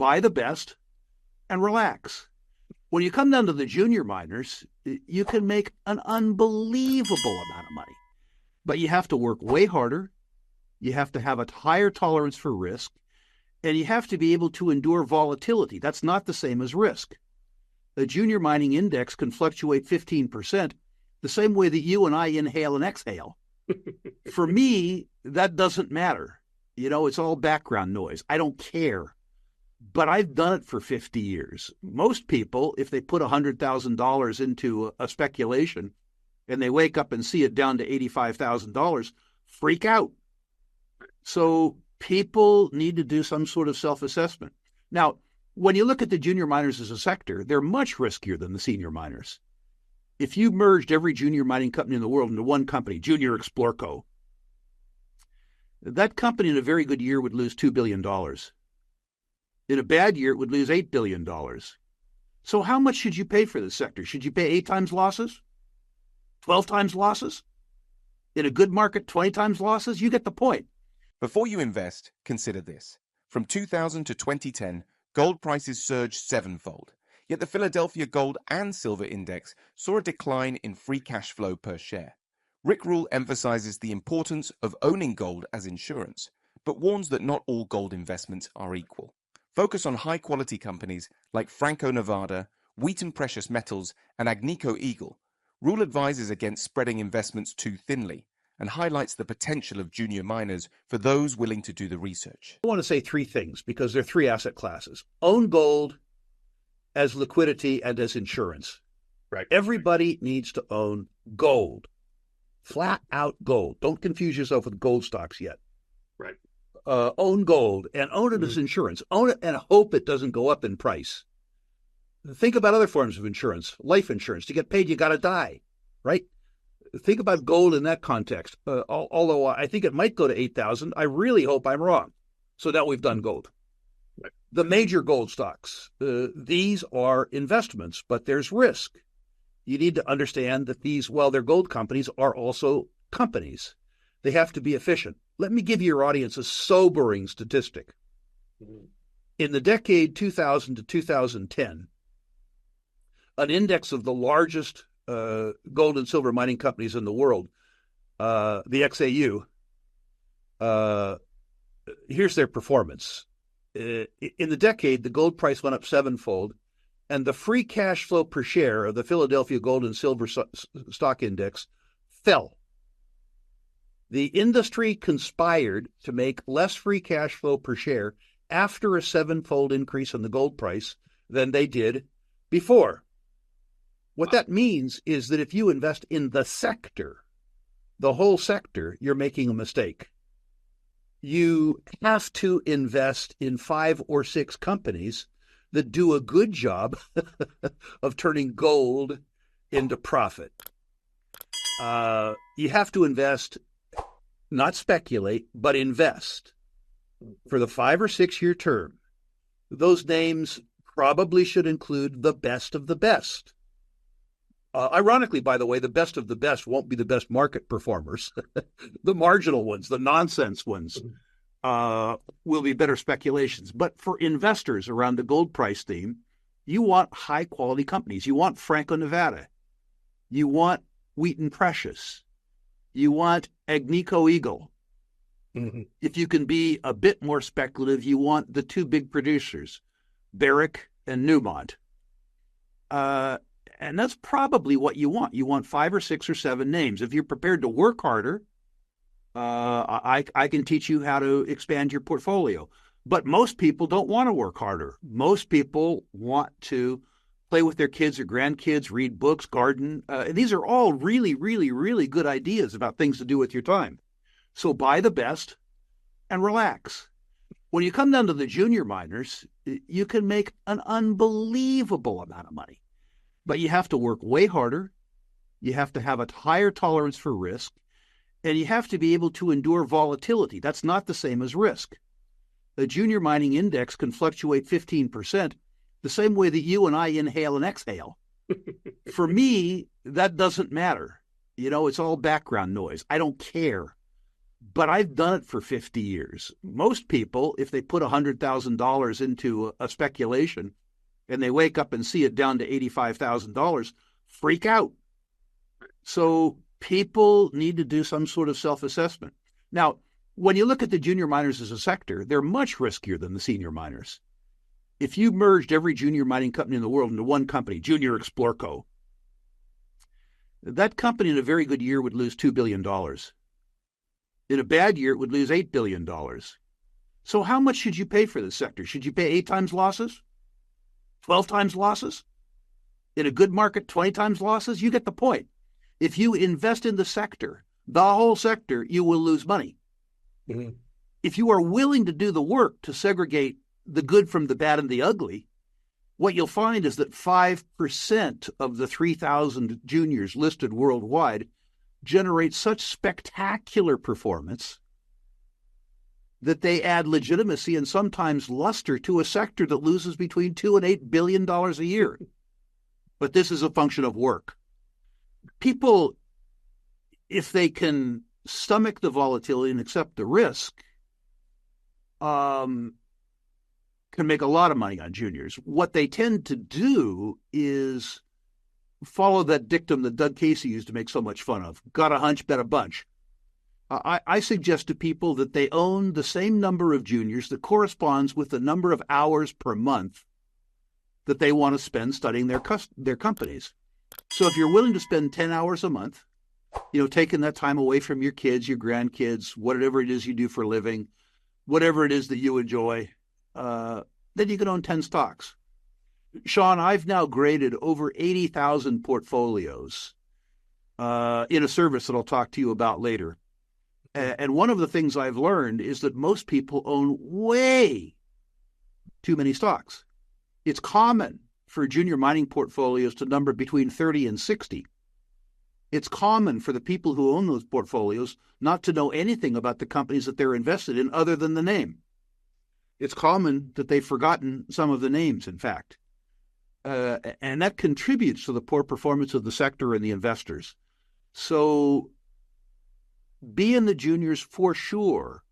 buy the best and relax. When you come down to the junior miners, you can make an unbelievable amount of money, but you have to work way harder. You have to have a higher tolerance for risk, and you have to be able to endure volatility. That's not the same as risk. The junior mining index can fluctuate 15%, the same way that you and I inhale and exhale. For me, that doesn't matter. It's all background noise. I don't care. But I've done it for 50 years. Most people, if they put $100,000 into a speculation and they wake up and see it down to $85,000, freak out. So people need to do some sort of self-assessment. Now, when you look at the junior miners as a sector, they're much riskier than the senior miners. If you merged every junior mining company in the world into one company, Junior Explorco, that company in a very good year would lose $2 billion. In a bad year, it would lose $8 billion. So how much should you pay for this sector? Should you pay 8 times losses? 12 times losses? In a good market, 20 times losses? You get the point. Before you invest, consider this. From 2000 to 2010, gold prices surged sevenfold. Yet the Philadelphia Gold and Silver Index saw a decline in free cash flow per share. Rick Rule emphasizes the importance of owning gold as insurance, but warns that not all gold investments are equal. Focus on high-quality companies like Franco-Nevada, Wheaton Precious Metals, and Agnico Eagle. Rule advises against spreading investments too thinly and highlights the potential of junior miners for those willing to do the research. I want to say 3 things because there are 3 asset classes. Own gold as liquidity and as insurance. Right. Everybody needs to own gold. Flat out gold. Don't confuse yourself with gold stocks yet. Right. Own gold and own it as insurance. Own it and hope it doesn't go up in price. Think about other forms of insurance. Life insurance. To get paid, you got to die, right? Think about gold in that context. Although I think it might go to 8,000, I really hope I'm wrong. So now we've done gold. Right. The major gold stocks, these are investments, but there's risk. You need to understand that these, while they're gold companies, are also companies. They have to be efficient. Let me give your audience a sobering statistic. In the decade 2000 to 2010, an index of the largest gold and silver mining companies in the world, the XAU, here's their performance. In the decade, the gold price went up 7-fold, and the free cash flow per share of the Philadelphia Gold and Silver Stock Index fell. The industry conspired to make less free cash flow per share after a 7-fold increase in the gold price than they did before. What that means is that if you invest in the sector, the whole sector, you're making a mistake. You have to invest in 5 or 6 companies that do a good job of turning gold into profit. You have to invest, not speculate, but invest for the 5 or 6 year term. Those names probably should include the best of the best. Ironically, by the way, the best of the best won't be the best market performers. The marginal ones, the nonsense ones, will be better speculations. But for investors around the gold price theme, you want high-quality companies. You want Franco-Nevada. You want Wheaton Precious. You want Agnico Eagle. Mm-hmm. If you can be a bit more speculative, you want the 2 big producers, Barrick and Newmont. And that's probably what you want. You want 5 or 6 or 7 names. If you're prepared to work harder, I can teach you how to expand your portfolio. But most people don't want to work harder. Most people want to play with their kids or grandkids, read books, garden. These are all really, really, really good ideas about things to do with your time. So buy the best and relax. When you come down to the junior miners, you can make an unbelievable amount of money. But you have to work way harder. You have to have a higher tolerance for risk. And you have to be able to endure volatility. That's not the same as risk. The junior mining index can fluctuate 15%, the same way that you and I inhale and exhale. For me, that doesn't matter. It's all background noise. I don't care. but I've done it for 50 years. Most people, if they put $100,000 into a speculation and they wake up and see it down to $85,000, freak out. So people need to do some sort of self-assessment. Now, when you look at the junior miners as a sector, they're much riskier than the senior miners. If you merged every junior mining company in the world into one company, Junior Explorco, that company in a very good year would lose $2 billion. In a bad year, it would lose $8 billion. So how much should you pay for this sector? Should you pay 8 times losses? 12 times losses? In a good market, 20 times losses? You get the point. If you invest in the sector, the whole sector, you will lose money. Mm-hmm. If you are willing to do the work to segregate the good from the bad and the ugly, what you'll find is that 5% of the 3,000 juniors listed worldwide generate such spectacular performance that they add legitimacy and sometimes luster to a sector that loses between $2 and $8 billion a year. But this is a function of work. People, if they can stomach the volatility and accept the risk, can make a lot of money on juniors. What they tend to do is follow that dictum that Doug Casey used to make so much fun of. Got a hunch, bet a bunch. I suggest to people that they own the same number of juniors that corresponds with the number of hours per month that they want to spend studying their companies. So if you're willing to spend 10 hours a month, taking that time away from your kids, your grandkids, whatever it is you do for a living, whatever it is that you enjoy, then you can own 10 stocks. Sean, I've now graded over 80,000 portfolios in a service that I'll talk to you about later. And one of the things I've learned is that most people own way too many stocks. It's common for junior mining portfolios to number between 30 and 60. It's common for the people who own those portfolios not to know anything about the companies that they're invested in other than the name. It's common that they've forgotten some of the names, in fact. And that contributes to the poor performance of the sector and the investors. So be in the juniors for sure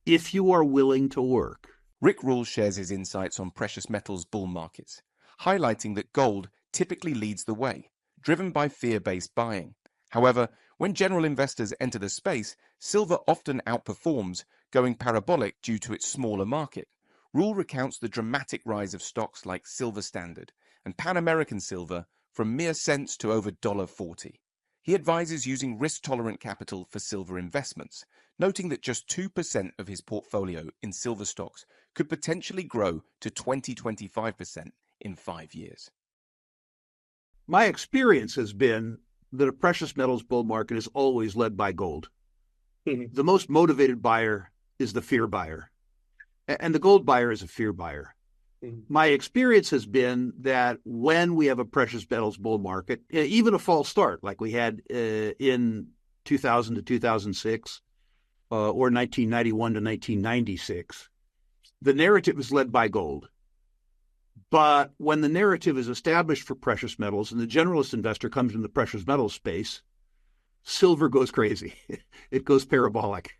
if you are willing to work. Rick Rule shares his insights on precious metals bull markets, highlighting that gold typically leads the way, driven by fear-based buying. However, when general investors enter the space, silver often outperforms, going parabolic due to its smaller market. Rule recounts the dramatic rise of stocks like Silver Standard and Pan American Silver from mere cents to over $1.40. He advises using risk-tolerant capital for silver investments, noting that just 2% of his portfolio in silver stocks could potentially grow to 20-25% in 5 years. My experience has been that a precious metals bull market is always led by gold. Mm-hmm. The most motivated buyer is the fear buyer, and the gold buyer is a fear buyer. Mm-hmm. My experience has been that when we have a precious metals bull market, even a false start like we had in 2000 to 2006 or 1991 to 1996, the narrative is led by gold. But when the narrative is established for precious metals and the generalist investor comes in the precious metals space, silver goes crazy. It goes parabolic.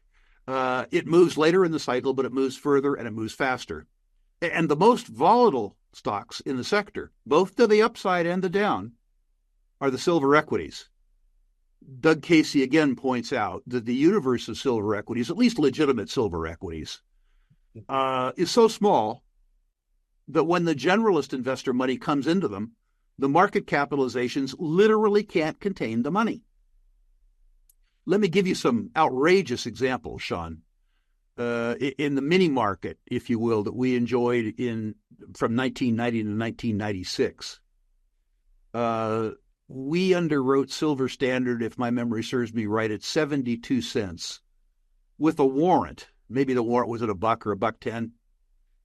It moves later in the cycle, but it moves further and it moves faster. And the most volatile stocks in the sector, both to the upside and the down, are the silver equities. Doug Casey again points out that the universe of silver equities, at least legitimate silver equities, is so small that when the generalist investor money comes into them, the market capitalizations literally can't contain the money. Let me give you some outrageous examples, Sean. In the mini market, if you will, that we enjoyed from 1990 to 1996, we underwrote Silver Standard, if my memory serves me right, at 72 cents with a warrant. Maybe the warrant was at $1 or $1.10.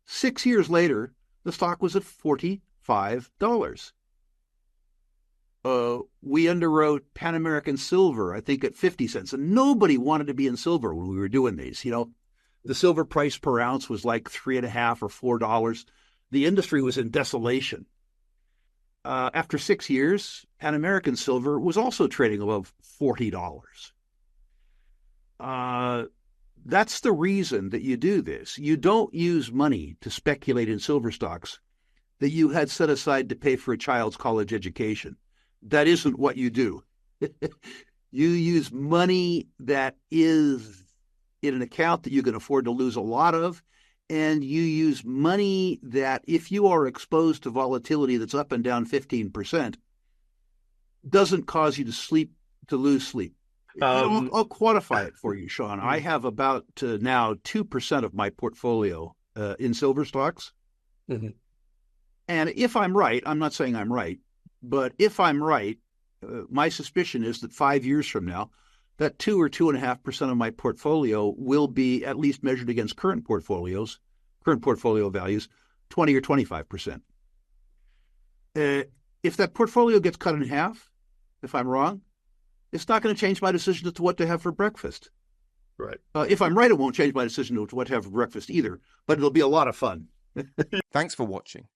6 years later, the stock was at $45. We underwrote Pan American Silver, I think, at 50 cents. And nobody wanted to be in silver when we were doing these. The silver price per ounce was like $3.50 or $4. The industry was in desolation. After 6 years, Pan American Silver was also trading above $40. Uh, that's the reason that you do this. You don't use money to speculate in silver stocks that you had set aside to pay for a child's college education. That isn't what you do. You use money that is in an account that you can afford to lose a lot of, and you use money that, if you are exposed to volatility that's up and down 15%, doesn't cause you to lose sleep. I'll quantify it for you, Sean. I have about now 2% of my portfolio in silver stocks. Mm-hmm. And if I'm right, I'm not saying I'm right, but if I'm right, my suspicion is that 5 years from now, that 2 or 2.5% of my portfolio will be, at least measured against current portfolio values, 20 or 25%. If that portfolio gets cut in half, if I'm wrong, it's not going to change my decision as to what to have for breakfast. Right. If I'm right, it won't change my decision as to what to have for breakfast either, but it'll be a lot of fun. Thanks for watching.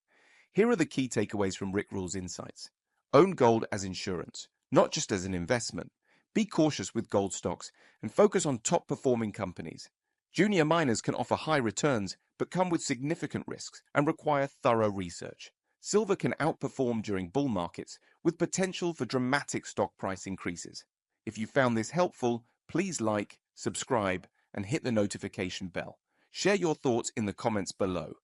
Here are the key takeaways from Rick Rule's insights. Own gold as insurance, not just as an investment. Be cautious with gold stocks and focus on top-performing companies. Junior miners can offer high returns, but come with significant risks and require thorough research. Silver can outperform during bull markets, with potential for dramatic stock price increases. If you found this helpful, please like, subscribe, and hit the notification bell. Share your thoughts in the comments below.